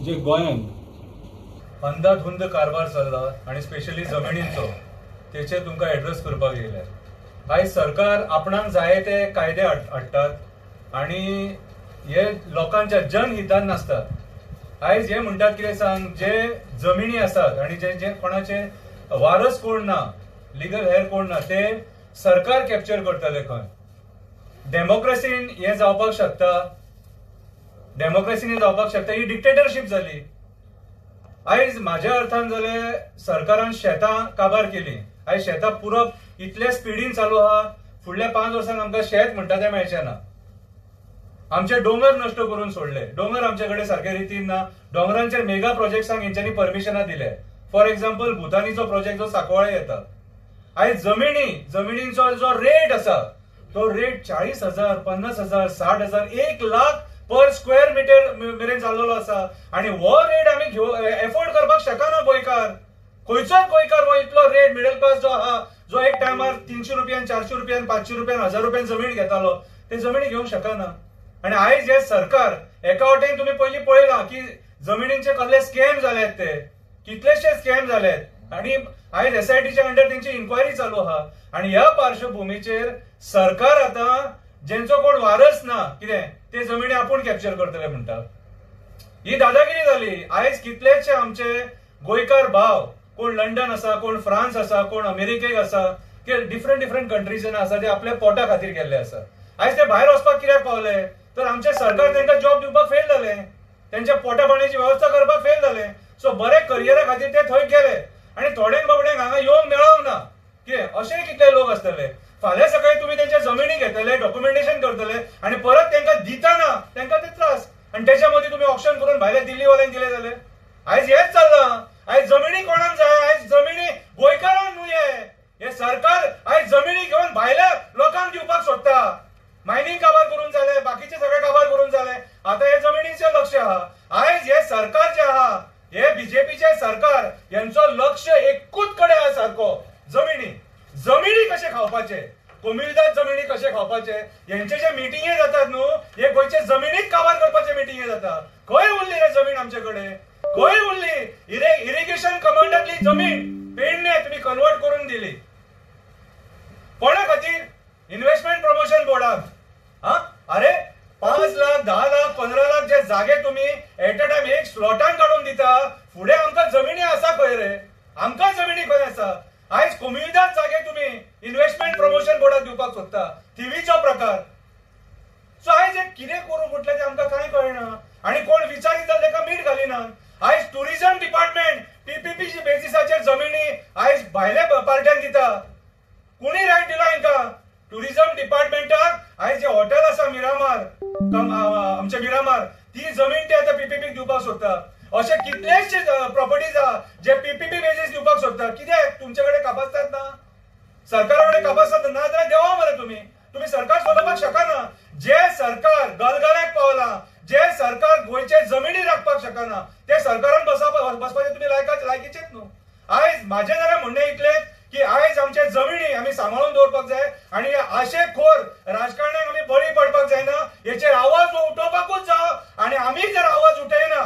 जे गोंयांत अंधाधुंद कारभार चल्ला आणि स्पेशली जमिनींचो तेचेर तुमकां एड्रेस करपाक येयले. आयज सरकार आपणाक जाय ते कायदे हाडटात आणि हे लोकांच्या जनहितान नासतात. आयज हे म्हणटात कितें सांग, जे जमिनी आसात आणि जे जे कोणाचे वारस कोण ना, लिगल हेर कोण ना, ते सरकार कॅप्चर करतले खंय. डेमोक्रेसीन हे जावपाक शकता, ही डिक्टेटरशीप जाली. आयज म्हाज्या अर्थान जाल्यार सरकारान शेतां काबार केली. आयज शेतां पुरप इतले स्पिडीन चालू आहा, फुडल्या 5 वर्सांक आमकां शेत म्हणटा तें मेळचें ना. आमचे दोंगर नश्ट करून सोडले. दोंगर आमचे कडेन सारके रितीन ना. दोंगरांचेर मेगा प्रोजेक्ट्सांक हेंच्यांनी परमिशनां दिले. फॉर एक्झाम्पल भुतानीचो प्रोजेक्ट जो सांकवाळे येता. आयज जमिनींचो जो रेट आसा तो रेट 40,000, 50,000, 60,000, 1,00,000 पर स्क्वेअर मीटर मेरेन चाललेलो आसा. आणि हो रेट आमी एफोर्ड करपाक शकना गोंयकार. खंयचोच गोंयकार हो इतलो रेट मिडल क्लास जो आहा, जो एक टायमार 300 रुपयान, 400 रुपयान, 500 रुपयान, 1000 रुपयान जमीन घेतालो, ते जमिनी घेवंक शकना. आणि आयज हे सरकार एका वटेन तुम्ही पयलीं पळयलां की जमिनींचे कसले स्कॅम जाल्यात, ते कितलेशे स्कॅम जाल्यात. आणि आयज एसआयटीच्या अंडर तेंची इन्क्वायरी चालू आहा. आणि ह्या पार्श्वभूमीचेर सरकार आता जेंचो कोण वारस ना कितें ते जमिनी आपूण कॅप्चर करतले म्हणटा. ही दादागिरी जाली. आयज कितलेशे आमचे गोंयकार भाव, कोण लंडन आसा, कोण फ्रांस आसा, कोण अमेरिकेक आसा, की डिफरंट कंट्रीजांनी आसा, ते आपल्या पोटा खातीर गेल्ले आसा. आयज ते भायर वचपाक कित्याक पावले, तर आमचे सरकार तांकां जॉब दिवपाक फेल जाले, त्यांच्या पोटा पाण्याची व्यवस्था करपाक फेल जाले. सो बरे करियरा खातीर ते थंय गेले आणि थोड्यांक बाबड्यांक हांगा येवंक मेळोंक ना. कितें अशें कितले लोक आसतले. फाल्यां सकाळी तुम्ही त्यांच्या जमिनी घेतले, डॉक्युमेंटेशन करतले आणि परत तांकां दितना तांकां ते त्रास, आणि त्याच्या मदीं तुम्ही ऑप्शन करून भायल्या दिल्लीवाल्यांक दिले जाले. आयज हेच चल्लां. आयज जमिनी कोणाक जाय, आयज जमिनी गोंयकारांक न्हय. हे सरकार आयज जमिनी घेवन भायल्या लोकांक दिवपाक सोदता. मायनिंग काबार करून जाले, बाकीचे सगळे काबार करून जाले. आता हे जमिनीचे लक्ष आहा. आयज हे सरकार जे आहा, हे बीजेपीचे सरकार, यांचं लक्ष एकूच कडे आहा सारको, जमिनी कशे खावपाचे, कमिलदार जमिनी कशे खावपाचे. यांचे जे मिटिंगे जातात न्हू, हे गोंयचे जमिनीत काबार करपाचे मिटिंगे जाता. खंय उरली रे जमीन आमचे कडेन, खंय उरली. इरिगेशन कमांडातली जमीन पेडणे तुम्ही कन्वर्ट करून दिली कोणा खातीर, इन्व्हेस्टमेंट प्रमोशन बोर्डाक. अरे 5 लाख, 10 लाख, 15 लाख जे जागे तुम्ही एट अ टाइम एक स्लॉटान काढून दिता. फुडें आमकां जमिनी आसा खंय रे, आमकां जमिनी खंय आसा. आयज कमिलदार जागे तुम्ही इन्व्हेस्टमेंट प्रमोशन बोर्डाक दिवपाक सोदता, थिवीचो प्रकार. सो आयज हे कितें करूं म्हटलें ते आमकां कांय कळना. आणि कोण विचारीत जाल्यार ताका मीठ घालिना. आयज टुरिझम डिपार्टमेंट पीपीपी बेसिसाचेर जमिनी आयज भायल्या पार्ट्यांक दिता. कुणी रायट दिला हांकां? टुरिझम डिपार्टमेंटाक. आयज जे हॉटेल आसा मिरामार, आमचे मिरामार, ती जमीन ते आता पीपीपी दिवपाक सोदता. असे कितलेशे प्रॉपर्टीज आहा जे पीपीपी बेसिस दिवपाक सोदता. कित्याक तुमचे कडेन कापासतात ना, सरकारा कडेन कापासतात ना, जाल्यार देवा मरे तुम्ही सरकार चलोवपाक शकना. जे सरकार गलगल्याक पावला, जे सरकार गोंयचे जमिनी राखपाक शकना, ते सरकारान बसपाचे तुम्ही लायकीचेच न्हू. आयज माझे जाल्यार म्हणणे इतलें की आयज आमचे जमिनी आम्ही सांभाळून दवरपाक जाय आणि आशेखोर राजकारण्यांक आम्ही बळी पडपाक जायना. हेचेर आवाज उठोवपाकूच जाय. आणि आम्ही जर आवाज उठयना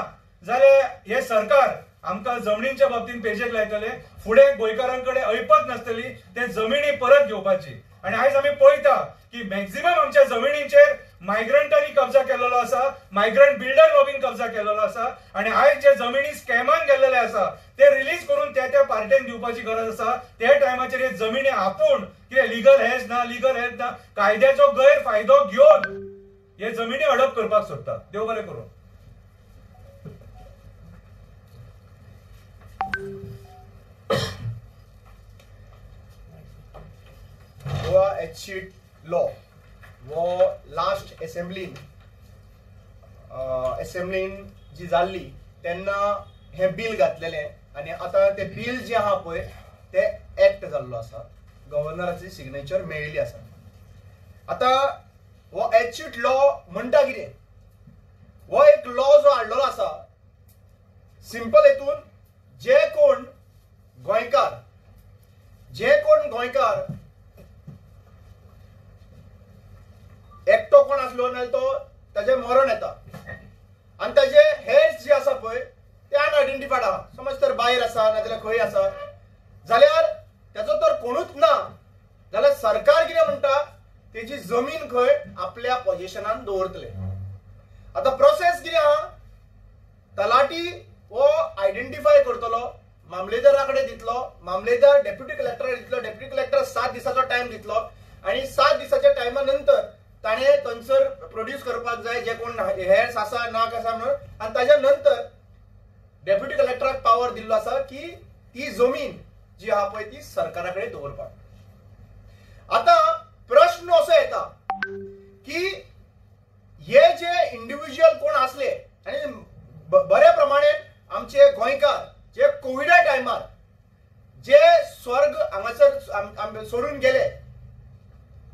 जाल्यार हे सरकार आमकां जमनींच्या बाबतींत पेजेक लायतले. फुडें गोंयकारांकडे ऐपत नासतली ते जमिनी परत घेवपाची. आणि आयज आम्ही पळयता की मॅक्झिमम आमच्या जमिनींचेर मायग्रंटांनी कब्जा केलेलो आसा, मायग्रंट बिल्डर लॉबीन कब्जा केलेलो आसा. आणि आयज जे जमिनी स्कॅमान गेल्लेले आसा ते रिलीज करून त्या पार्ट्यांक दिवपाची गरज आसा. त्या टायमाचेर हे जमिनी आपूण कितें लिगल हेज ना, कायद्याचो गैरफायदो घेवन हे जमिनी हडप करपाक सोदता. देव बरें करूं. गोवा एचशीट लॉ वो लास्ट असेंब्लीन जी जाल्ली तेन्ना हे बिल घातलेले. आणि आता ते बिल जे आहा पळय ते एक्ट जाल्लो आसा, गव्हर्नराची सिग्नेचर मेळिल्ली आसा. आता हो एचशीट लॉ म्हणटा कितें, हो एक लॉ जो हाडलेलो आसा सिंपल हेतून जे कोण गोंयकार एकटो कोण आसलो जाल्यार तो ताजे मरण येता आणि ताजे हेर्स जे आसा पळय आयडेंटिफायड आहा, समज तर भायर आसा नाजाल्यार खंय आसा जाल्यार त्याचो तर कोणूच ना जाल्यार सरकार कितें म्हणटा तेजी जमीन खंय आपल्या पोझिशनान दवरतले. आता प्रोसेस कितें आहा, तलाटी हो आयडेंटिफाय करतलो, मामलेदारा कडेन दितलो, मामलेदार डेप्युटी कलेक्टराक दितलो, डेप्युटी कलेक्टर 7 दिसाचो टायम दितलो आणि 7 दिसाच्या टायमा नंतर ताणे थंयसर प्रोड्यूस करपाक जाय जे कोण हेर्स आसा नाक आसा म्हणून, आणि ताज्या नंतर डेप्युटी कलेक्टराक पावर दिल्लो आसा की ती जमीन जी आहा पळय ती सरकारा कडेन दवरपाक. आता प्रश्न असो येता की हे जे इंडिव्हिज्युअल कोण असले आणि बऱ्या प्रमाणे आमचे गोंयकार जे कोविडा टायमार जे स्वर्ग हांगासर सोडून गेले,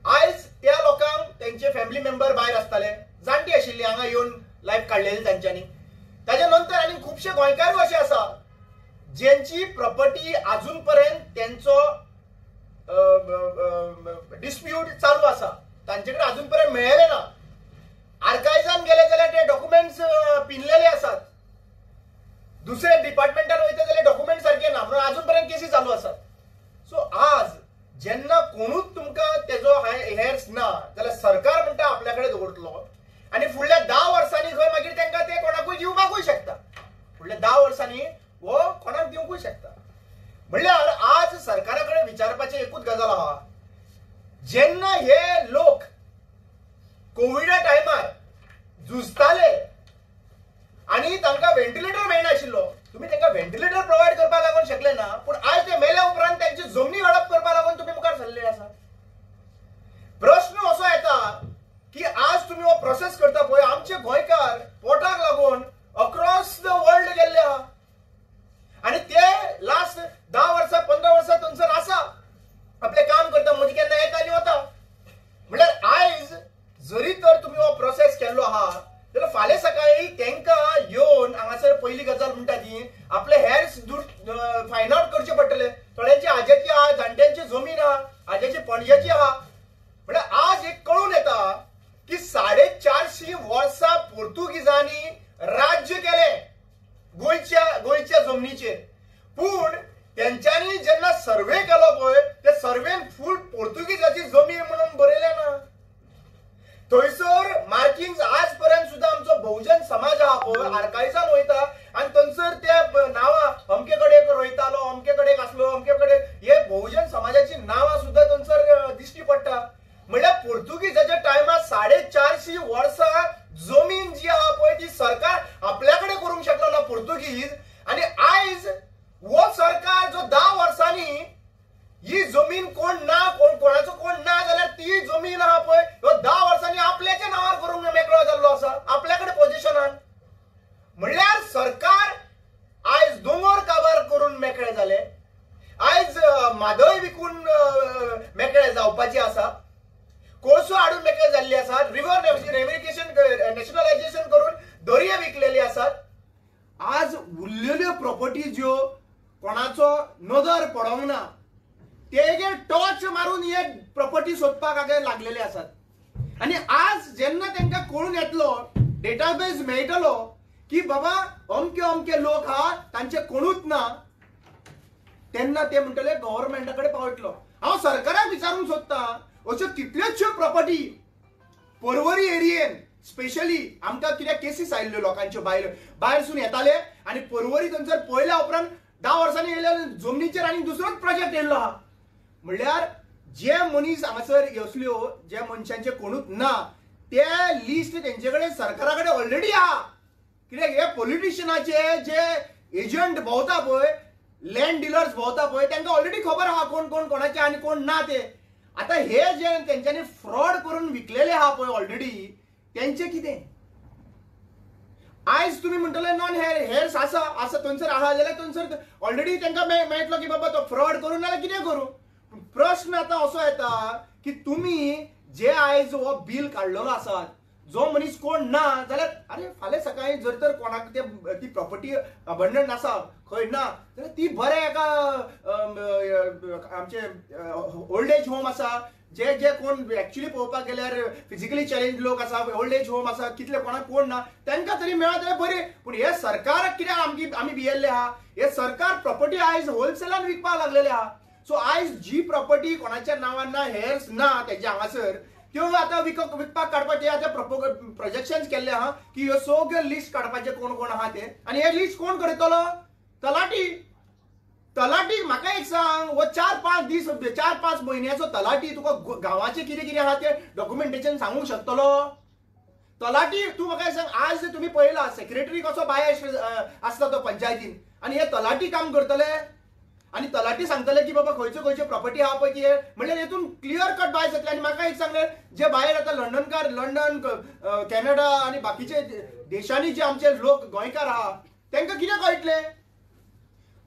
आयज त्या लोकांक त्यांचे फॅमिली मेंबर भायर आसताले, जाणटी आशिल्ली हांगा येवन लायफ काडलेली तांच्यांनी. ताच्या नंतर आनी खुबशे गोंयकार असे आसा ज्यांची प्रॉपर्टी अजून पर्यंत त्यांचो डिस्प्यूट चालू आसा, तांचे कडेन अजून पर्यंत मेळ्ळेले ना. आर्कायजान गेले जाल्यार ते डॉक्युमेंट्स पिनलेले आसात, दुसरे डिपार्टमेंटान वयता जाल्यार डॉक्युमेंट सारखे ना म्हणून अजून पर्यंत केसी चालू आसात. सो आज जेन्ना कोणूच तुमकां तेजो हेर्स ना जाल्यार सरकार म्हणटा आपल्या कडेन दवरतलो आणि फुडल्या 10 वर्सांनी खंय मागीर तांकां ते कोणाकूय दिवपाकूय शकता, फुडल्या 10 वर्सांनी वो कोणाक दिवंकूय शकता. म्हणल्यार आज सरकारा कडेन विचारपाचें एकूच गजाल आहा, जेन्ना हे लोक कोविडा टायमार झुजताले आणि तांकां व्हेंटिलेटर मेळनाशिल्लो, तुम्ही तांकां व्हेंटिलेटर प्रोवायड करपाक लागून शकले ना, पूण आज ते मेल्या उपरांत त्यांची जमनी वाडप करपाक लागून तुम्ही मुखार सरले आसा. प्रश्न असो येता की आज तुम्ही हो प्रोसेस करता पळय, आमचे गोंयकार पोटाक लागून अक्रॉस द वर्ल्ड गेल्ले आहा आणि ते लास्ट 10 वर्सां 15 वर्सां थंयसर आसा, आपले काम करता, मदीं केन्ना येता आनी वता. म्हणल्यार आयज जरी तर तुम्ही हो प्रोसेस केल्लो आहा जाल्यार फाल्यां सकाळी तांकां येवन हांगासर पहिली गजाल म्हणटा ती आपले हेर्स फायंड आउट करचे पडटले. थोड्यांची आज्याची आहा, जाणट्यांची जमीन आहा, आज्याची पणजेची आहा. म्हणल्यार आज एक कळून येता की 450 वर्सां पोर्तुगीजांनी राज्य केले गोंयच्या जमनीचेर, पूण त्यांच्यानी जेन्ना सर्वे केलो पळय त्या सर्वेन फूल पोर्तुगीजाची जमीन म्हणून बरयले ना. थंयसर मार्किंग्स आज पर्यंत सुद्धा आमचो बहुजन समाज आहा पळय आर्कायजान वयता आणि थंयसर ते नांवां अमके कडेन रोयतालो, अमके कडेन आसलो, अमके कडेन हे बहुजन समाजाची नांवां सुद्धा थंयसर दिश्टी पडटा. म्हणल्यार पोर्तुगीजाच्या टायमार 450 वर्सां जमीन जी आहा पळय ती सरकार आपल्या कडेन करूंक शकलो ना पोर्तुगीज, आणि आयज वो सरकार जो 10 वर्सांनी ही जमीन कोण ना कोणाचो कोण ना जाल्यार ती जमीन आहा पळय ह्यो 10 वर्सांनी आपल्याच्या नांवार करूंक मेकळो जाल्लो आसा आपल्याकडे पोझिशनान. म्हणल्यार सरकार आयज दोंगर काबार करून मेकळे जाले, आयज मादय विकून मेकळे जावपाची आसा, कोळसो हाडून मेकळे जाल्ली आसा, रिव्हर नॅशनलायझेशन करून दर्या विकलेली आसात. आज उरलेल्यो प्रॉपर्टी ज्यो कोणाचो नदर पडोंक ना तेगे टॉर्च मारून हे प्रॉपर्टी सोदपाक लागलेले आसात. आणि आज जेन्ना तांकां कळून येतलो, डेटाबेस मेळटलो की बाबा अमके अमके लोक आहा तांचे कोणूच ना, तेन्ना ते म्हणटले गव्हर्नमेंटा कडेन पावयतलो. हांव सरकाराक विचारूंक सोदता, अश्यो कितल्योश्यो प्रॉपर्टी पर्वरी एरियेन स्पेशली आमकां कित्याक केसीस आयिल्ल्यो लोकांच्यो भायरसून येताले आणि पर्वरी थंयसर पळयल्या उपरांत 10 वर्सांनी येयल्या जमनीचेर आनी दुसरोच प्रोजेक्ट येयल्लो आहा. म्हणल्यार जे मनीस हांगासर असल्यो जे मनशांचे कोणूच ना ते लिस्ट तेंचे कडेन सरकारा कडेन ऑलरेडी आहा. कित्याक हे पॉलिटिशियनाचे जे एजंट भोंवता पळय, लँड डिलर्स भोंवता पळय, तांकां ऑलरेडी खबर आहा कोण कोण कोणाचे आनी कोण ना ते. आता हे जे तेंच्यांनी फ्रॉड करून विकलेले आहा पळय ऑलरेडी तेंचे कितें. आयज तुम्ही म्हणटले नॉन हेर्स आसा थंयसर आहा जाल्यार थंयसर ऑलरेडी तांकां मेळटलो की बाबा तो फ्रॉड करून नाल्यार कितें करूं. प्रश्न आता असो येता की तुम्ही जे आयज हो बिल काडलेलो आसा, जो मनीस कोण ना जाल्यार अरे फाल्यां सकाळी जर तर कोणाक ती प्रॉपर्टी अबंडंट आसा खंय ना जाल्यार ती बरे एका आमचे ओल्ड एज होम आसा जे जे कोण एक्चुअली पळोवपाक गेल्यार फिजिकली चॅलेंज लोक आसा, ओल्ड एज होम आसा, कितले कोणाक कोण ना तांकां तरी मेळत जाल्यार बरें. पूण हे सरकाराक कित्याक आमी भियेल्ले आहा? हे सरकार प्रॉपर्टी आयज होलसेलान विकपाक लागलेले आहा. सो आयज जी प्रॉपर्टी कोणाच्या नांवान ना, हेर्स ना तेजे हांगासर, त्यो आतां विकपाक काडपाचे आतां प्रोजेक्शन केल्ले आहा की ह्यो सगळ्यो लिस्ट काडपाचे कोण कोण आहा ते. आनी हे लिस्ट कोण करतलो? तलाटी. म्हाका एक सांग, वो 4-5 दीस 4-5 म्हयन्याचो तलाटी तुका गांवाचे कितें कितें आहा ते डॉक्युमेंटेशन सांगूंक शकतलो? तलाटी तूं म्हाका सांग, आज तुमी पळयला सेक्रेटरी कसो भायर आसता तो पंचायतीन, आनी हे तलाटी काम करतले आनी तलाटी सांगतले की बाबा खंयच्यो खंयच्यो प्रॉपर्टी आहा पळय ती, म्हणल्यार हेतून क्लियर कट भायर जातले. आनी म्हाका एक सांगले, जे भायर आतां लंडन कॅनडा आनी बाकीचे देशांनी जे आमचे लोक गोंयकार आहा तांकां कितें कळटले?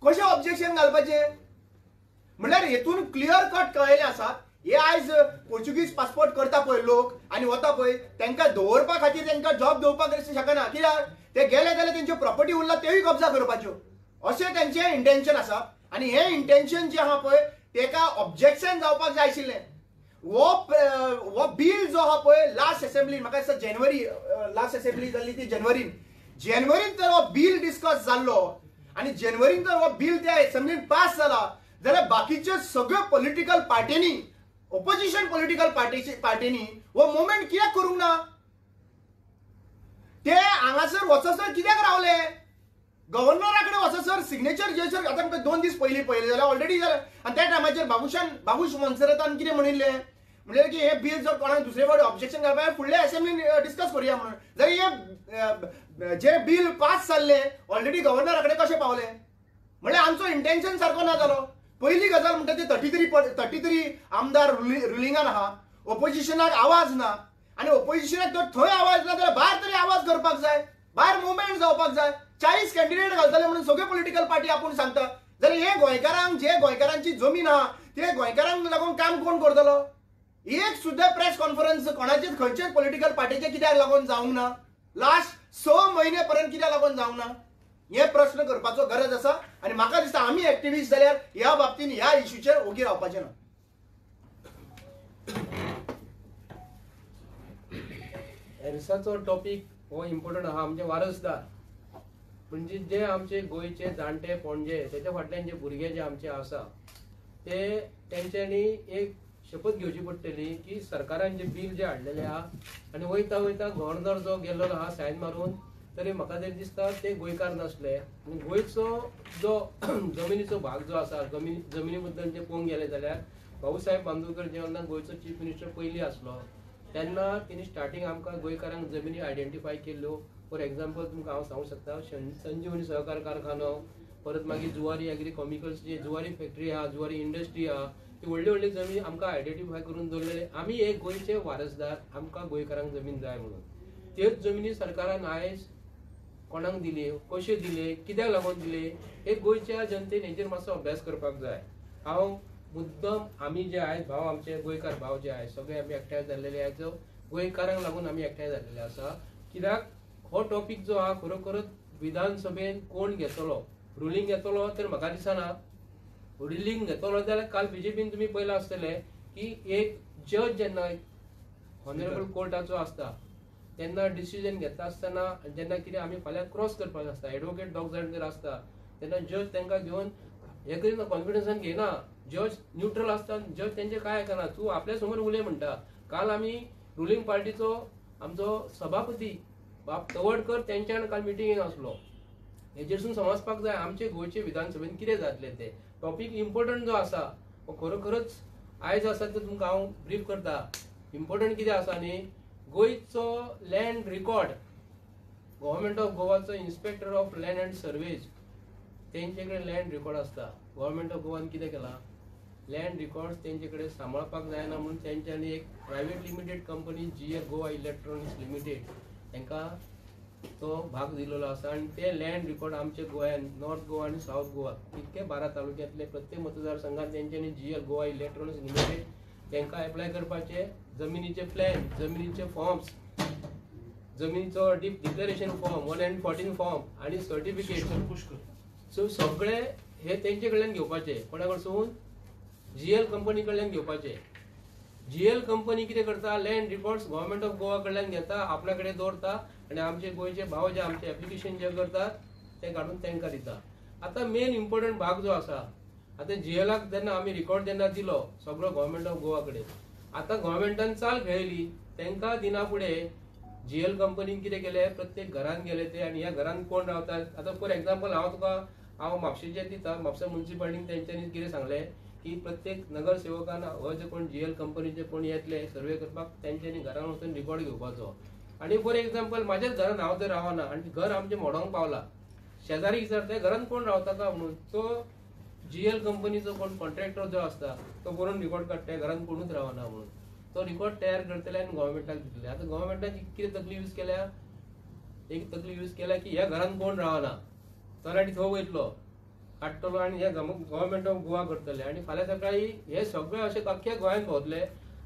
कशें ऑब्जेक्शन घालपाचे? म्हणल्यार हेतून क्लियर कट कळयले आसा. हे आयज पोर्चुगीज पासपोर्ट करता पळय लोक आनी वता पळय, तांकां दवरपा खातीर तांकां जॉब दिवपाक शकना. कित्याक ते गेले जाल्यार तेंच्यो प्रॉपर्टी उरला त्योय कब्जा करपाच्यो, अशें तेंचें इंटेन्शन आसा. आनी हे इंटेन्शन जे आहा पळय तेका ऑब्जेक्शन जावपाक जाय आशिल्लें. वो बिल जो आहा पळय लास्ट असेंब्ली, म्हाका दिसता जानेवारी लास्ट असेंब्ली जाल्ली ती जानेवारीन तर हो बिल डिस्कस जाल्लो आनी जानेवारीन जर हो बिल त्या असेंब्लीन पास जाला जाल्यार बाकीच्या सगळ्या पॉलिटिकल पार्टींनी, ऑपोजिशन पॉलिटिकल पार्टींनी हो मुवमेंट कित्याक करूंक ना? ते हांगासर वचसर कित्याक रावले? गव्हर्नराकडे वचसर सिग्नेचर जेसर आतां 2 दीस पयलीं पळयलें जाल्यार ऑलरेडी जालें. आनी त्या टायमाचेर बाबूश मोन्सेरातान कितें म्हणिल्लें? म्हणजे की हे बिल जर कोणाक दुसरे फावटी ऑब्जेक्शन घालपाक फुडल्या असेंब्लीन डिस्कस करूया म्हणून. जाल्यार हे जे बिल पास जाल्ले ऑलरेडी गव्हर्नराकडे कशें पावले? म्हणजे आमचो इंटेन्शन सारको ना जालो. पहिली गजाल म्हणटा ती 33 आमदार रुलिंगान आहा, ऑपोजिशनाक आवाज ना. आनी ऑपोजिशनाक जर थंय आवाज ना जाल्यार भायर तरी आवाज करपाक जाय, भायर मुवमेंट जावपाक जाय. 40 कॅन्डिडेट घालतले म्हणून सगळे पॉलिटिकल पार्टी आपूण सांगता, जाल्यार हे गोंयकारांक, जे गोंयकारांची जमीन आहा ते गोंयकारांक लागून काम कोण करतलो? एक सुद्धा प्रेस कॉन्फरन्स कोणाचेच खंयचेच पॉलिटिकल पार्टीचे कित्याक लागून जावंक ना? लास्ट 6 म्हयने पर्यंत कित्याक लागून जावंक ना? हे प्रश्न करपाचो गरज आसा. आनी म्हाका दिसता आमी एक्टिविस्ट जाल्यार ह्या बाबतीन ह्या इश्यूचेर ओगी रावपाचें ना. हेर्साचो टॉपिक हो इम्पॉर्टंट आहा. आमचे वारसदार म्हणजे जे आमचे गोंयचे जाणटे पणजे तेच्या फाटल्यान जे भुरगे जे आमचे आसा ते तेंच्यांनी एक शपथ घेवची पडटली की सरकारान जे बिल जे हाडलेले आहा आनी वयता गव्हर्नर जो गेल्लो आहा सायन मारून, तरी म्हाका तरी दिसता ते गोंयकार नासले. आनी गोंयचो जो जमिनीचो भाग जो आसा, जमिनी बद्दल जे पळोवंक गेले जाल्यार भाऊसाहेब बांदोडकर जेन्ना गोंयचो चीफ मिनिस्टर पयलीं आसलो तेन्ना तेणी स्टार्टींग आमकां गोंयकारांक जमिनी आयडेंटिफाय केल्ल्यो. फॉर एग्जाम्पल तुमकां हांव सांगूंक शकता, संजीवनी सहकार कारखानो, परत मागीर जुवारी एग्रिकॉमिकल्स जे जुवारी फॅक्टरी आहा, जुवारी इंडस्ट्री आहा, ती व्हडली जमीन आमकां आयडेंटिफाय करून दवरलेले. आमी एक गोंयचे वारसदार, आमकां गोंयकारांक जमीन जाय म्हणून. त्योच जमिनी सरकारान आयज कोणाक दिले, कशे दिले, कित्याक लागून दिले, हे गोंयच्या जनतेन हेचेर मातसो अभ्यास करपाक जाय. हांव मुद्दम आमी जे आयज भाव, आमचे गोंयकार भाव जे आहाय सगळे आमी एकठांय जाल्लेले आहाय, जो गोंयकारांक लागून आमी एकठांय जाल्लेले आसा. कित्याक हो टॉपिक जो आहा खरोखरच विधानसभेन कोण घेतलो, रुलींग घेतलो तर म्हाका दिसना. रुलींग घेतलो जाल्यार काल बीजेपीन तुमी पयला आसतले की एक जज जेन्ना ऑनरेबल कोर्टाचो आसता तेन्ना डिसिजन घेता आसतना जेन्ना कितें आमी फाल्यां क्रॉस करपाक आसता, एडवोकेट दोग जाण जर आसता तेन्ना जज तांकां घेवन हे करिना, कॉन्फिडन्सान घेयना. जज न्यूट्रल आसता, जज तेंचे काय आयकना, तूं आपल्या समोर उलय म्हणटा. काल आमी रुलींग पार्टीचो आमचो सभापती बाब तवडकर तेंच्यान काल मिटिंगेन आसलो. हेजेरसून समजपाक जाय आमचे गोंयचे विधानसभेन कितें जातले ते. टॉपिक इम्पॉर्टंट जो आसा हो खरोखरच आयज आसा तो तुमकां हांव ब्रीफ करता. इम्पॉर्टंट कितें आसा न्ही, गोंयचो लँड रिकॉर्ड, गव्हर्मेंट ऑफ गोवाचो inspector of land and surveys तेंचे कडेन लँड रिकॉर्ड आसता. गव्हर्मेंट ऑफ गोवान कितें केला, लँड रिकॉर्ड्स तेंचे कडेन सांबाळपाक जायना म्हणून तेंच्यांनी एक private limited company GL Goa electronics limited तांकां तो भाग दिलेलो आसा. आनी ते लँड रिकॉर्ड आमच्या गोंयान नॉर्थ गोवा आनी साऊथ गोवा इतके 12 तालुक्यांतले प्रत्येक मतदारसंघात तेंच्यांनी GL गोवा इलेक्ट्रॉनिक्स लिमिटेड तांकां एप्लाय करपाचे जमिनीचे प्लॅन, जमिनीचे फॉर्म्स, जमिनीचो डिक्लेरेशन फॉर्म 114 फॉर्म आनी सर्टिफिकेट, सो सगळे हे तेंचे कडल्यान घेवपाचे. कोणा कडसून GL कंपनी कडल्यान घेवपाचे. GL कंपनी कितें करता, land records government of Goa कडल्यान घेता, आपल्याकडे दवरता आणि आमचे गोयचे भाव जे आमचे एप्लिकेशन जे करतात ते काढून तांकां दिता. आता मेन इम्पॉर्टंट भाग जो आसा, आता GLाक जेन्ना आमी रिकॉर्ड जेन्ना दिलो सगळो गव्हर्नमेंट ऑफ गोवा कडेन, आता गव्हर्नमेंटान चाल खेळयली, तांकां दिना फुडें GL कंपनीन कितें केलें, प्रत्येक घरान गेले ते आनी ह्या घरान कोण रावतात. आता फॉर एग्जाम्पल हांव म्हापशेंचें दिता, म्हापसा म्युनिसिपालिटीन तेंच्यांनी कितें सांगलें की प्रत्येक नगरसेवकान हो जे कोण GL कंपनीचे कोण येतले सर्वे करपाक तेंच्यांनी घरान वचून रिकॉर्ड घेवपाचो. आणि फॉर एग्जाम्पल म्हाज्याच घरान हांव जर रावना आनी घर आमचें मोडोंक पावला, शेजारी विचारता घरान कोण रावता काय म्हणून, तो GL कंपनीचो कोण कॉन्ट्रॅक्टर जो आसता तो बरोवन रिकॉर्ड काडटा घरान कोणूच रावना म्हणून. तो रिकॉर्ड तयार करतले आनी गव्हर्नमेंटाक दितले. आता गव्हर्नमेंटान कितें तकली यूज केल्या, एक तकली यूज केल्या की ह्या घरान कोण रावना, तलाठी थंय वयतलो काडटलो आनी हे गव्हर्नमेंट ऑफ गोवा करतले. आनी फाल्यां सकाळी हे सगळे अशे अख्ख्या गोंयान भोंवतले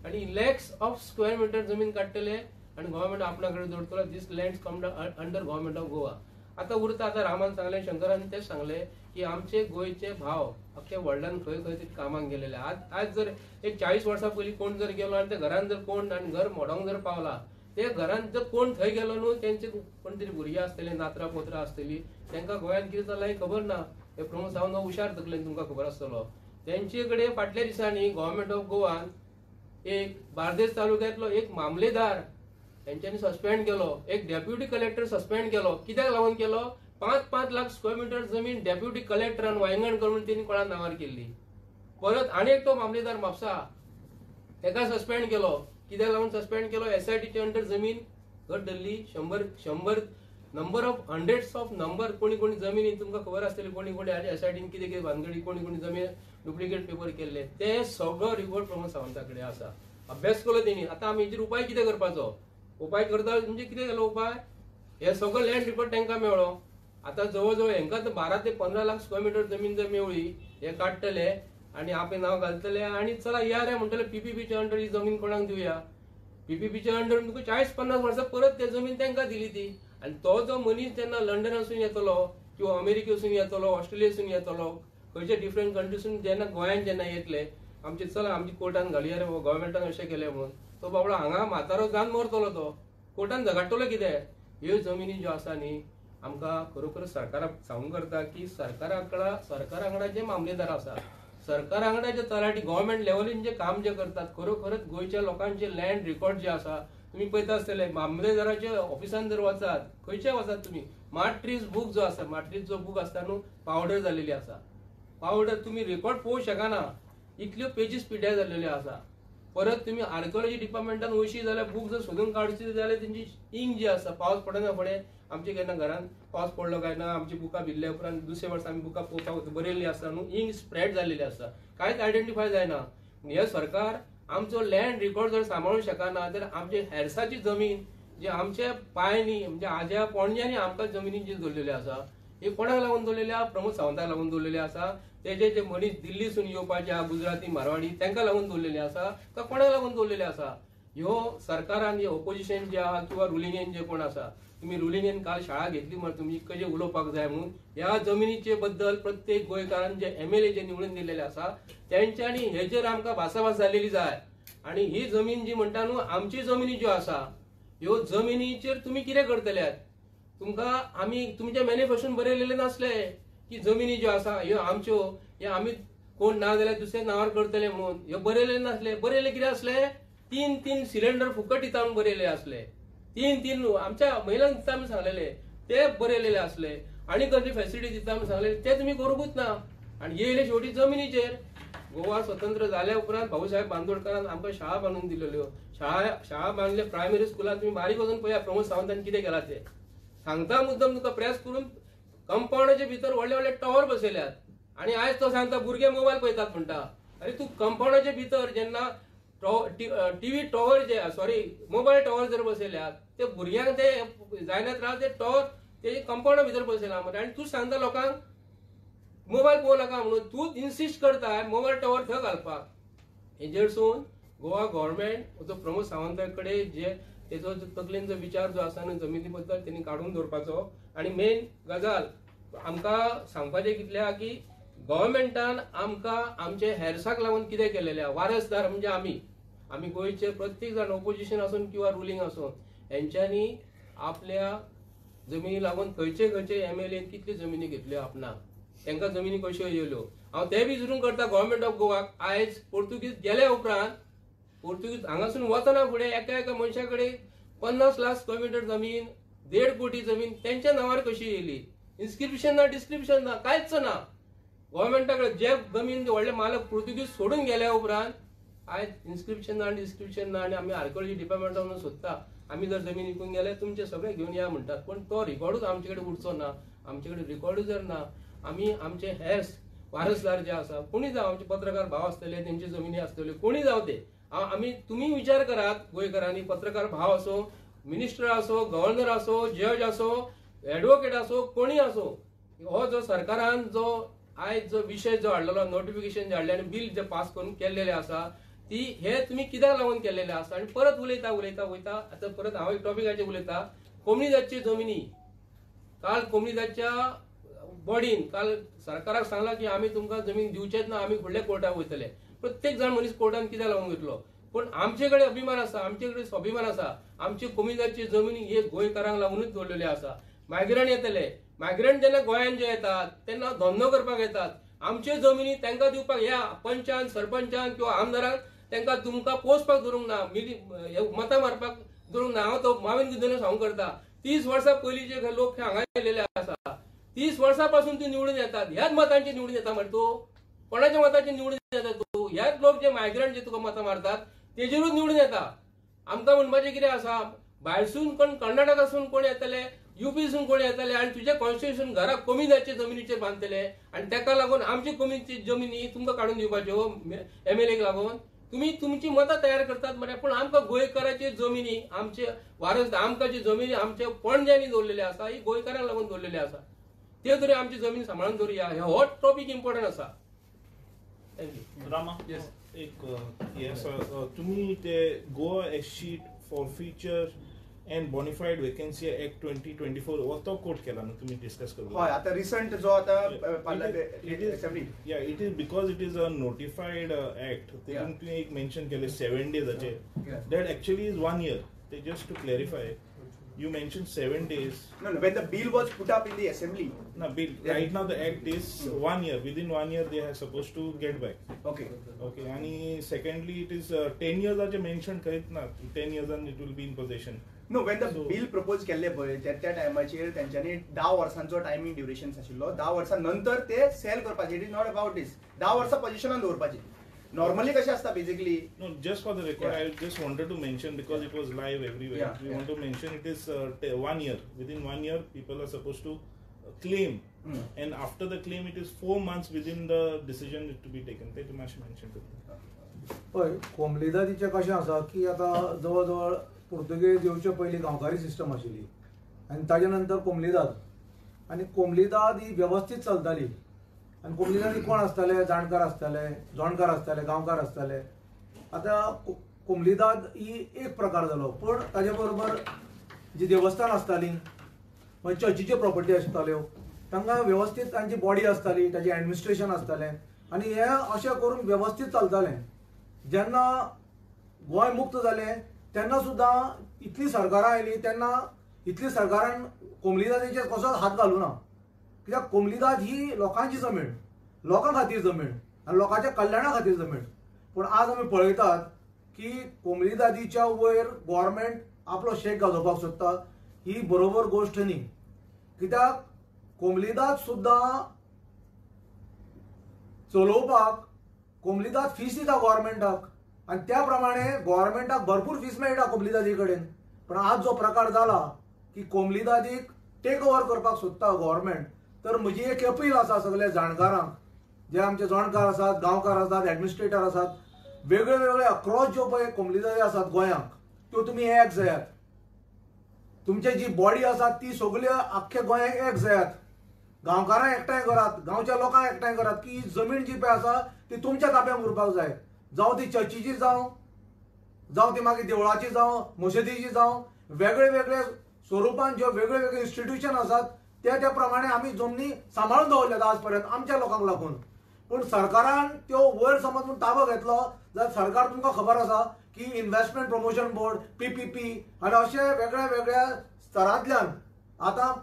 आनी लॅक्स ऑफ स्क्वेअर मिटर जमीन काडटले आनी गव्हर्नमेंट आपल्या कडेन दवरतलो. These lands come under government of Goa. आता उरता, आता रामान सांगलें, शंकरान तेच सांगलें की आमचे गोंयचे भाव अख्ख्या वर्ल्डान खंय खंय तरी कामाक गेलेले. आज जर एक 40 वर्सां पयलीं कोण जर गेलो आनी त्या घरान जर कोण आनी घर मोडोंक जर पावला, ते घरान जर कोण थंय गेलो न्हू, तेंचे कोण तरी भुरगीं आसतली, नातरां पोत्रां आसतली, तांकां गोंयांत कितें चल्लां हें खबर ना. हे प्रमोद सावंत हुशार तकलेन तुमकां खबर आसतलो. तेंचे कडेन फाटल्या दिसांनी गव्हर्नमेंट ऑफ गोवान एक बार्देस तालुक्यांतलो एक मामलेदार तेंच्यांनी सस्पेंड केलो, एक डेप्युटी कलेक्टर सस्पेंड केलो. कित्याक लागून केलो, 5-5 लाख स्क्वेअर मिटर जमीन डेप्युटी कलेक्टरान वांयगण करून तेणी कोणा नांवार केल्ली. परत आनी एक तो मामलेदार म्हापसा, तेका सस्पेंड केलो. कित्याक लागून सस्पेंड केलो, SITचे अंडर जमीन घट धरली. 100 number of hundreds of number कोणी कोणी जमिनी तुमकां खबर आसतली, कोणी कोणी SITन कितें कितें भानगडी, कोणी कोणी जमीन डुप्लिकेट पेपर केल्ले, ते सगळो रिपोर्ट प्रमोद सावंता कडेन आसा. अभ्यास केलो तेणी. आता आमी हेचेर उपाय कितें करपाचो, उपाय करता म्हणजे कितें केलो उपाय, हे सगळो लँड रिपोर्ट तांकां मेळ्ळो. आता जवळ जवळ हांकां 12 ते 15 लाख स्क्वेअर मिटर जमीन जर मेवळी, हे काडटले आनी आपले नांव घालतले आनी चला या रे म्हणटले PPPच्या अंडर ही जमीन कोणाक दिवया. PPPच्या अंडर तुका 40-50 वर्सां परत ते जमीन तांकां दिली ती. आनी तो जो मनीस जेन्ना लंडनासून येतलो किंवा अमेरिकेसून येतलो, ऑस्ट्रेलियासून येतलो, खंयच्या डिफरंट कंट्रीसून जेन्ना गोंयांत जेन्ना येतले, आमचे चला आमची कोर्टान घालुया रे गव्हर्नमेंटान अशें केलें म्हणून, तो बाबडो हांगा म्हातारो जावन मरतलो. तो कोर्टान झगडटलो कितें. ह्यो जमिनी ज्यो आसा न्ही, आमकां खरोखर सरकाराक सांगूंक करता की सरकारा वांगडा जे मामलेदार आसा, सरकारा वांगडा जे तलाठी गव्हर्नमेंट लेवलीन जे काम जे करतात, खरोखरच गोंयच्या लोकांचे लँड रिकॉर्ड जे आसा तुम्ही पळयता आसतले. मामलेदाराचे ऑफिसान जर वचात, खंयचे वचात तुमी, माट्रीज बुक जो आसा, माट्रीज जो बुक आसता न्हू, पावडर जाल्लेली आसा. पावडर तुम्ही रेकॉर्ड पळोवंक शकना, इतल्यो पेजीस पिड्ड्यार जाल्ल्यो आसा. परत तुम्ही आर्किओलॉजी डिपार्टमेंटान वयशी जाल्यार बुक जर सोदून काडची जाल्यार तेंची इंक जी आसा, पावस पडना फुडें आमचे केन्ना घरान पावस पडलो काय ना, आमची बुकां भिल्ल्या उपरांत दुसरे वर्सा आमी बुकां पळोवपाक बरयल्ली आसता न्हू, इंक स्प्रेड जाल्लेली आसता, कांयच आयडेंटिफाय जायना. हे सरकार आमचो लँड रिकॉर्ड जर सांबाळूंक शकना, तर आमचे हेरसाची जमीन जे आमच्या पांयांनी म्हणजे आज्या पणज्यांनी आमकां जमिनी जी दवरलेली आसा, हे कोणाक लागून दवरलेली आसा, प्रमोद सावंताक लागून दवरलेली आसा. तेजे जे मनीस दिल्लीसून येवपाचे आहा, गुजराती मारवाडी, तांकां लागून दवरलेली आसा काय कोणाक लागून दवरलेली आसा. ह्यो सरकारान जे ऑपोजिशन जे आहा किंवा रुलिंगेन जे कोण आसा, तुम्ही रुलिंगेन काल शाळा घेतली म्हण तुम्ही कशें उलोवपाक जाय म्हणून, ह्या जमिनीचे बद्दल प्रत्येक गोंयकारान जे MLA जे निवडून दिलेले आसा तेंच्यांनी हेजेर आमकां भासाभास जाल्लेली जाय. आणि ही जमीन जी म्हणटा न्हू, आमची जमिनी ज्यो आसा, ह्यो जमिनीचेर तुम्ही कितें करतल्यात. तुमकां आमी तुमच्या मॅनिफेस्टोन बरयलेले नासले की जमिनी ज्यो आसा ह्यो आमच्यो, हे आमी कोण ना जाल्यार दुसऱ्या नांवार करतले म्हणून, ह्यो बरयलेले नासले. बरयले कितें आसले, 3 सिलेंडर फुकट दिता म्हणून बरयले आसले. 3 आमच्या महिलांक दिता म्हणून सांगलेले, ते बरयलेले आसले. आनी कसली फॅसिलिटी दिता म्हणून सांगलेले, ते तुम्ही करूंकूच ना. आनी येयले शेवटी जमिनीचेर. गोवा स्वतंत्र जाल्या उपरांत भाऊसाहेब बांदोडकरान आमकां शाळा बांदून दिल्ल्यो. शाळा बांदले प्रायमरी स्कुलान. तुम्ही बारीक वचून पळया प्रमोद सावंतान कितें केला ते सांगता. मुद्दम तुका प्रेस करून कंपाऊंडाच्या भितर व्हडले व्हडले टॉवर बसयल्यात. आणि आयज तो सांगता भुरगे मोबायल पळयतात म्हणटा. अरे तू कंपाऊंडाच्या भितर जेन्ना टीव्ही टॉवर जे मोबाईल टॉवर जर बसयल्यात, ते भुरग्यांक ते जायना त्रास, ते टॉवर ते कंपाऊंडा भितर बसयला मरे. आणि तू सांगता लोकांक मोबाईल पळोवं नाका म्हणून, तूच इन्सिस्ट करताय मोबाईल टॉवर थंय घालपाक. हेजेरसून गोवा गव्हर्नमेंट जो प्रमोद सावंता कडेन जे तेजो तकलेन जो विचार जो आसा न्हू जमिनी बद्दल, तेणी काडून दवरपाचो. आणि मेन गजाल आमकां सांगपाचें कितलें की गव्हर्नमेंटान आमकां आमचे हेरसाक लागून कितें केलेलें आहा. वारसदार म्हणजे आम्ही गोयचे प्रत्येक जण ऑपोजिशन असून किंवा रुलिंग असून यांच्यानी आपल्या जमिनी लागून खंयचे MLA कितले जमिनी घेतल्यो आपणाक, तांकां जमिनी कश्यो येयल्यो. हांव ते बी विचारून करता गव्हर्नमेंट ऑफ गोवाक. आयज पोर्तुगीज गेल्या उपरांत पोर्तुगीज हांगासून वतना फुडें एका मनशा कडेन 50 लाख स्क्वेअर मीटर जमीन, 1.5 कोटी जमीन त्यांच्या नावार कशी येयली. इन्स्क्रिप्शन ना, डिस्क्रिप्शन ना, कांयच ना. गव्हर्नमेंटाकडे जे जमीन व्हडले मालक पोर्तुगीज सोडून गेल्या उपरांत आयज इन्स्क्रिप्शन ना, डिस्क्रिप्शन ना, आणि आम्ही आर्किओलॉजी डिपार्टमेंटान सोदता आम्ही जर जमीन विकून गेले तुमचे सगळे घेऊन या म्हणतात. पण तो रिकॉर्डूच आमचे कडेन उरचो ना. आमचे कडेन रिकॉर्डूच जर ना, आम्ही आमचे हेर वारसदार जे आसा कोणी जावं, आमचे पत्रकार भाव आसतले, तेंची जमिनी आसतल्यो, कोणी जावं ते आम्ही तुम्ही विचार करात गोंयकारांनी. पत्रकार भाव असो, मिनिस्टर असो, गव्हर्नर असो, जज असो, एडवोकेट असो, कोणी असो, हो जो सरकारान जो आयज जो विषय जो हाडलेलो, नोटिफिकेशन जे हाडले आनी बिल जे पास करून केल्लेले आसा ती हे तुम्ही कित्याक लागून केल्लेले आसा. आणि परत उलयता वयता आता परत हांव एक टॉपिकाचेर उलयता. कोमनीदादचे जमिनी काल कोमनीदादच्या बॉडीन काल सरकाराक सांगला की आम्ही तुमकां जमीन दिवचेच ना, आम्ही फुडल्या कोर्टाक वयतले. प्रत्येक जण मनीस कोर्टान कित्याक लागून घेतलो. पण आमचे कडेन अभिमान आसा, आमचे कडेन स्वाभिमान आसा. आमची कोमनीदादची जमिनी हे गोंयकारांक लागूनच दवरलेले आसा. मायग्रंट येतले, मायग्रंट जेन्ना गोंयान जे येतात तेन्ना धंदो करपाक येतात. आमचे जमिनी तांकां दिवपाक ह्या पंचान, सरपंचान किंवा आमदारान तांकां तुमकां पोसपाक धरूंक ना, मतां मारपाक धरूंक ना. हांव तो मावेन गुद्दन सांगू करता. 30 वर्सां पयलींचे लोक हांगा येयलेले आसा. 30 वर्सां पासून तूं निवडून येतात. ह्याच मतांचे निवडून येता मरे तूं. कोणाच्या मतांचे निवडून येता तूं? ह्याच लोक जे मायग्रंट जे तुका मतां मारतात तेजेरूच निवडून येता. आमकां म्हणपाचें कितें आसा, भायरसून कोण कर्नाटकासून कोण येतले, UPसून कोण येतले आनी तुजे कॉन्स्टिट्युशन घराक कोमीदादचे जमिनीचेर बांदतले आणि ताका लागून आमची कोमीची जमिनी तुमकां काडून दिवपाच्यो MLAक लागून. तुम्ही तुमची मतां तयार करतात मरे. पण आमकां गोंयकाराचे जमिनी, आमचे वारसदार, आमकां जी जमिनी आमच्या पणज्यांनी दवरलेले आसा ही गोंयकारांक लागून दवरलेले आसा. ते तरी आमची जमीन सांबाळून दवरया. हो टॉपिक इम्पॉर्टंट आसा. रामा, एक येस तुम्ही ते गोवा एक्सशीट forfeiture and bona vacantia act 2024 हो तो कोट केला ना तुम्ही डिस्कस करू. हय, आता रिसंट जो आता it is because it is a notified act. तेतून तुम्ही एक मेन्शन केले 7 डेजाचे. That actually is 1 year. ते just to clarify, you mentioned 7 days. No, when the bill was put up in the assembly. No, bill. Right now the act is 1 year. Within 1 year they are supposed to get back. Okay. Okay. And secondly, it is 10 years as mentioned. Correct na? 10 years and it will be in possession. No, when the bill proposed केले पळय त्या टायमाचेर त्यांच्यानी 10 वर्सांचो timing duration आशिल्लो. 10 वर्सां नंतर ते sale करपाचे. It is not about दिस. 10 वर्सां पोझिशनान दवरपाचे. Normally कशें असता basically. No, just for the record, I just wanted to mention because it was live everywhere. We want to mention it is 1 year. Within 1 year, people are supposed to claim, and after the claim, it is 4 months within the decision to be taken. That you must mention to. पळय कोमलीदादीचें कशें आसा की आतां जवळ जवळ Portuguese येवचे पयलीं गांवकारी system आशिल्ली आनी ताजे नंतर कोमलीदाद. आनी कोमलीदाद ही वेवस्थीत चलताली. आनी कोमलीदादी कोण आसताले? जाणकार आसताले, जोणकार आसताले, गांवकार आसताले. आतां कोमलीदाद ही एक प्रकार जालो. पण ताजे बरोबर जी देवस्थान आसताली, मागीर चर्चीच्यो प्रॉपर्टी आसताल्यो, तांकां वेवस्थीत तांची बॉडी आसताली, ताजें एडमिनिस्ट्रेशन आसतालें आनी हें अशें करून वेवस्थीत चलतालें. जेन्ना गोंय मुक्त जालें तेन्ना सुद्दां इतली सरकारां आयली तेन्ना इतली सरकारान कोमलीदादीचेर कसोच हात घालूं ना. कित्याक कोमलीदाद ही लोकांची जमीन, लोकां खातीर जमीन आनी लोकांच्या कल्याणा खातीर जमीन. पूण आज आमी पळयतात की कोमलीदादीच्या वयर गव्हर्नमेंट आपलो शेक गाजोवपाक सोदता. ही बरोबर गोश्ट न्ही. कित्याक कोमलीदाद सुद्दां चलोवपाक कोमलीदाद फीस दिता गव्हर्नमेंटाक आनी त्या प्रमाणे गव्हर्नमेंटाक भरपूर फीस मेळटा कोमलीदादी कडेन. पण आज जो प्रकार जाला की कोमलीदादीक टेक ओवर करपाक सोदता गव्हर्नमेंट, तर म्हजी एक अपील आसा सगळ्या जाणकारांक, जे आमचे जाणकार आसात, गांवकार आसात, एडमिनिस्ट्रेटर आसात, वेगळे वेगळे अक्रॉस ज्यो पळय कोमलीदादी आसात गोंयांक, त्यो तुमी एक जायात. तुमची जी बॉडी आसा ती सगळ्यो आख्ख्या गोंयांक एक जायात. गांवकारांक एकठांय करात, गांवच्या लोकांक एकठांय करात की ही जमीन जी पळय आसा ती तुमच्या ताब्यांत उरपाक जाय. जावं ती चर्चीची जावं ती मागीर देवळाची जावं मशिदीची जावं, वेगळे वेगळे स्वरुपान ज्यो वेगळे वेगळे इन्स्टिट्यूशन आसात त्या प्रमाणे आमी जमनी सांबाळून दवरल्यात आज पर्यंत आमच्या लोकांक लागून. पूण सरकारान त्यो वयर समज ताबो घेतलो जाल्यार सरकार तुमकां खबर आसा की इन्व्हेस्टमेंट प्रमोशन बोर्ड PPP आणि अशे वेगळ्या वेगळ्या स्तरांतल्यान आता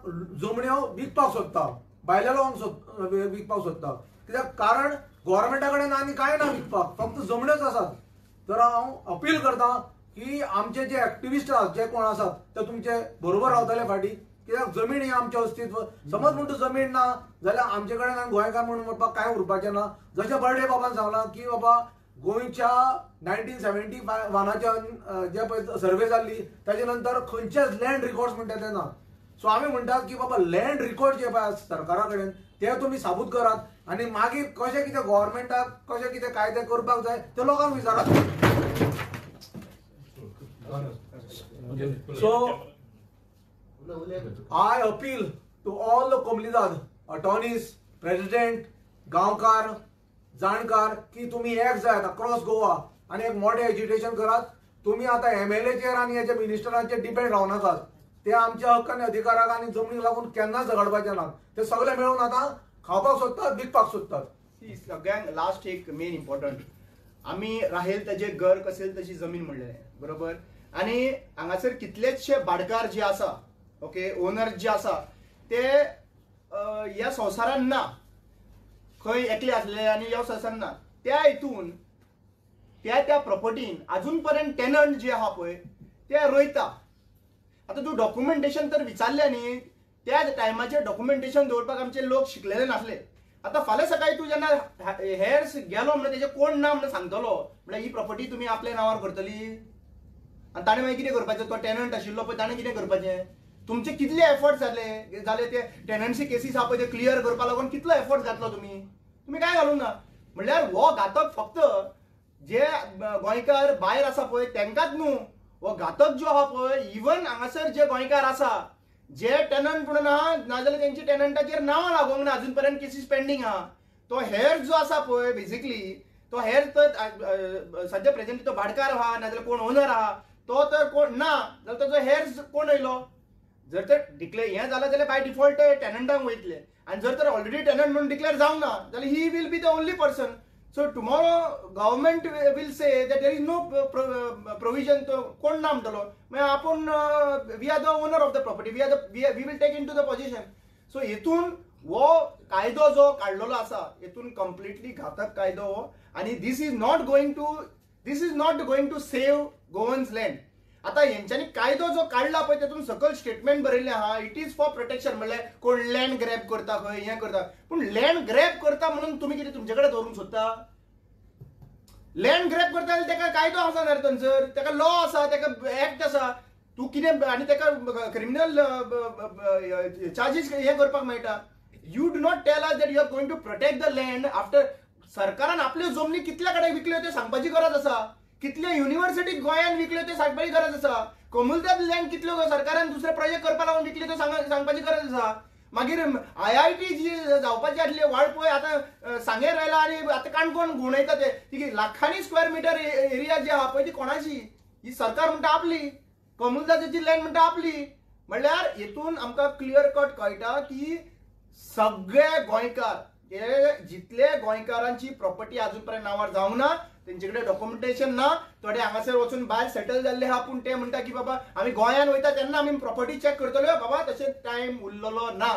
जमण्यो विकपाक सोदता, भायल्या लोकांक विकपाक सोदता. कित्याक कारण गव्हर्मेंटा कडेन आनी कांय ना विकपाक, फक्त जमण्योच आसात. तर हांव अपील करता की आमचे जे एक्टिविस्ट आसात, जे कोण आसात ते तुमचे बरोबर रावतले फाटी. कित्याक जमीन ही आमचें अस्तित्व. समज म्हणटा जमीन ना जाल्यार आमचे कडेन आनी गोंयकार म्हणून म्हणपाक कांय उरपाचें ना. जशें बर्डे बाबान सांगलां की बाबा गोंयच्या 1971च्या जे पळय सर्वे जाल्ली ताचे नंतर खंयचेच लँड रिकॉर्ड्स म्हणटा ते ना. सो आमी म्हणटात की बाबा लँड रिकॉर्ड जे पळय सरकारा कडेन ते तुमी साबूत करात आनी मागीर कशें कितें गव्हर्मेंटाक कशें कितें कायदे करपाक जाय ते लोकांक विचारात. So I appeal to all the Komlidad, attorneys, president, गांवकार, जाणकार की तुम्ही एक जायात अक्रॉस गोवा आणि एक मोठे एज्युटेशन करात. तुम्ही आता MLAचेर आणि याच्या मिनिस्टरांचेर डिपेंड रावू नाकात. ते आमच्या हक्क आणि अधिकाराक आणि जमनीक लागून केन्नाच झगडपाचे नात. ते सगळे मिळून आता खावपाक सोदतात, विकपाक सोदतात. सगळ्यांक लास्ट एक मेन इम्पॉर्टंट, आम्ही राहील त्याचे घर कसेल तशी जमीन म्हणलेले बरोबर. आणि हांगासर कितलेशे भाडकार जे आसा, ओके, ओनर जे आसा ते ह्या संवसारान ना, खंय एकले असले आणि ह्या संवसारान ना. त्या हितून त्या प्रॉपर्टीन अजून पर्यंत टेनंट जे आहा पळय ते रोयता. आता तू डॉक्युमेंटेशन तर विचारले न्ही, त्या टायमाचेर डॉक्युमेंटेशन दवरपाक आमचे लोक शिकलेले नासले. आता फाल्यां सकाळी तू जेन्ना हेर्स गेलो म्हणजे तेजे कोण ना म्हणून सांगतलो म्हणजे ही प्रॉपर्टी तुम्ही आपल्या नांवार करतली आणि ताणें मागीर कितें करपाचें. तो टेनंट आशिल्लो पळय ताणें कितें करपाचें. तुमचे कितले एफर्ट्स जाले ते टेनन्सी केसीस आहा पळय ते क्लियर करपा लागून कितलो एफर्ट घातलो तुम्ही काय घालूंक ना. म्हणल्यार हो घातक फक्त जे गोंयकार भायर आसा पळय तेंकाच न्हू, हो घातक जो आहा पळय इवन हांगासर जे गोंयकार आसा जे टेनंट म्हणून आहा नाजाल्यार तेंची टेनंटाचेर नांवां लागोंक ना, अजून पर्यंत केसीस पेंडींग आहा. तो हेर जो आसा पळय बेसिकली तो हेर तर सद्या प्रेझेंटली तो भाडकार आहा नाजाल्यार कोण ओनर आहा तो तर कोण ना जाल्यार ताजो हेर कोण येयलो. जर तर डिक्लेअर हें जालें जाल्यार बाय डिफॉल्ट टेनंटांक वयतले आणि जर तर ऑलरेडी टेनंट म्हणून डिक्लेअर जावंक ना जाल्यार ही will be the only person. So tomorrow government will say that there is no provision. तो कोण ना म्हणटलो मागीर आपूण we are the owner of the property, we will take in to the position. So हेतून वो कायदो जो काडलेलो आसा हेतून कंप्लिटली घातक कायदो हो. आणि this is not going to save Goans land. आता यांच्यानी कायदो जो काढला पळय तेतून सकल स्टेटमेंट बरयल्लें आहा इट इज फॉर प्रोटेक्शन. म्हणल्यार कोण लँड ग्रॅब करता खंय हें करता, पूण लँड ग्रॅब करता म्हणून तुमी कितें तुमचे कडेन दवरूंक सोदता. लँड ग्रॅब करता जाल्यार तेका कायदो आसा ना थंयसर, तेका लॉ आसा, तेका एक्ट आसा. तूं कितें आनी तेका क्रिमिनल चार्जीस हे करपाक मेळटा. You do not tell us that you are going to protect the land after सरकारान आपल्यो जमनी कितल्या कडेन विकल्यो त्यो सांगपाची गरज आसा. कितल्या युनिव्हर्सिटी गोंयान विकल्यो त्यो सांगपाची गरज आसा. कोमुलदाद लँड कितल्यो सरकारान दुसरे प्रोजेक्ट करपा लागून विकल्यो त्यो सांगपाची गरज आसा. मागीर IIT जी जावपाची आसली वाळपय आतां सांगेर रायला आनी आतां काणकोण घुंवडायता ते लाखांनी स्क्वेअर मिटर एरिया जी आहा पळय ती कोणाची. ही सरकार म्हणटा आपली, कोमुलदादाची लँड म्हणटा आपली. म्हणल्यार हेतून आमकां क्लियर कट कळटा की सगळे गोंयकार जितले गोंयकारांची प्रॉपर्टी अजून पर्यंत नांवार जावंक ना, तेंचे कडेन डॉक्युमेंटेशन ना. थोडे हांगासर वचून भायर सेटल जाल्ले आहा पूण ते म्हणटा की बाबा आमी गोंयान वयता तेन्ना आमी प्रॉपर्टी चॅक करतलो. बाबा तशें टायम उरलेलो ना.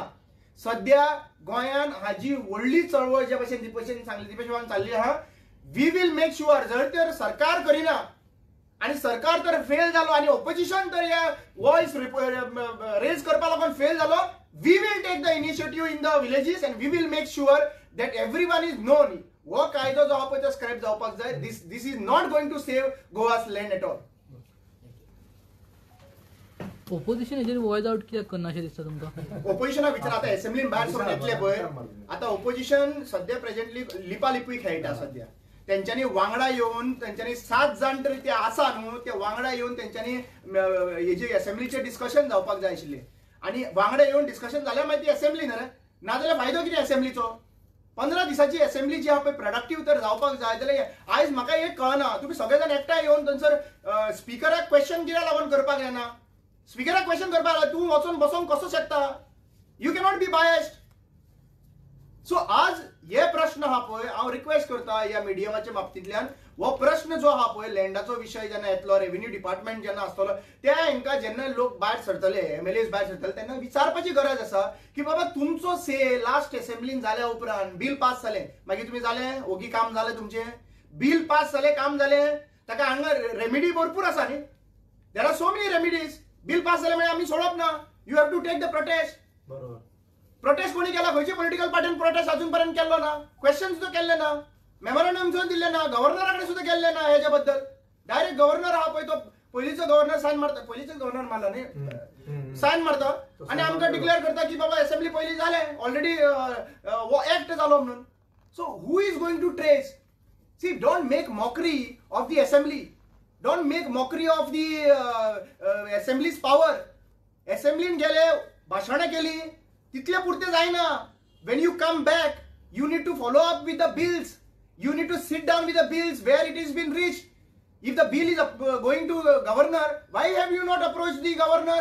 सद्या गोंयान हाजी व्हडली चळवळ जे भशेन सांगली ती भशेन चालली आहा. वी वील मेक शुअर जर तर सरकार करिना आणि सरकार तर फेल जालो आणि ऑपोजिशन तर ह्या वॉइस रेज करपा लागून फेल जालो, we will take the initiative in the villages and we will make sure that everyone is known. वो कायदो जो आहा पळय तो स्क्रॅप जावपाक जाय. This is not going to save Goa's land at all. Opposition हेजेर वॉयस आउट कित्याक करना अशें दिसता तुमकां. ओपोजिशनाक विचार आतां एसेंब्लीन भायर सरून येतले पळय. आतां ओपोजिशन सद्या प्रेझेंटली लिपालिपी खेळटा. सद्या तेंच्यांनी वांगडा येवन तेंच्यांनी 7 जाण तरी ते आसा न्हू, ते वांगडा येवन तेंच्यांनी हेजे एसेंब्लीचेर डिस्कशन जावपाक जाय आशिल्लें. आनी वांगडा येवन डिस्कशन जाल्यार मागीर ती एसेंब्ली न्हय, नाजाल्यार फायदो कितें एसेंब्लीचो. 15 दिसाची एसेंब्ली जी आहा पळय प्रोडक्टीव तर जावपाक जाय जाल्यार आयज म्हाका एक कळना तुमी सगळे जाण एकठांय येवन थंयसर स्पिकराक क्वेश्चन कित्याक लागून करपाक जायना. स्पिकराक क्वेश्चन करपाक तूं वचून बसोंक कसो शकता. You cannot be biased. So आज हे प्रश्न हा पळय हांव रिक्वेस्ट करता ह्या मिडियमाच्या बाबतींतल्यान हो प्रश्न जो हा पळय लँडाचो विशय जेन्ना येतलो रेव्हेन्यू डिपार्टमेंट जेन्ना आसतलो त्या हांकां जेन्ना लोक भायर सरतले MLAs भायर सरतले तेन्ना विचारपाची गरज आसा की बाबा तुमचो से लास्ट असेंब्लीन जाल्या उपरांत बिल पास जालें मागीर तुमी जालें ओगी काम जालें तुमचें बिल पास जालें काम जालें ताका हांगा रेमेडी भरपूर आसा न्ही there are so many remedies bill pass जालें म्हणजे आमी सोडप ना you have to take the protest बरोबर प्रोटेस्ट कोणी केला खंयच्या पॉलिटिकल पार्टीन प्रोटेस्ट अजूनपर्यंत केल्लो ना क्वेश्चन सुद्धा केल्ले ना मेमोरंडम सुद्धा दिल्ले ना गव्हर्नराकडे सुद्धा केल्ले ना हेच्या बद्दल डायरेक्ट गव्हर्नर हा पळय तो पयलीचो गव्हर्नर सायन मारता पयलीचो गव्हर्नर मारला न्ही सायन मारता आनी आमकां डिक्लेअर करता की बाबा असेंब्ली पयली जालें ऑलरेडी हो एक्ट जालो म्हणून so who is going to trace see don't make mockery of the assembly don't make mockery of the assembly's power असेंब्लीन गेले भाशणां केली तितले पुरते जायना when you come back you need to follow up with the bills you need to sit down with the bills where it has been reached if the bill is going to governor why have you not approached the governor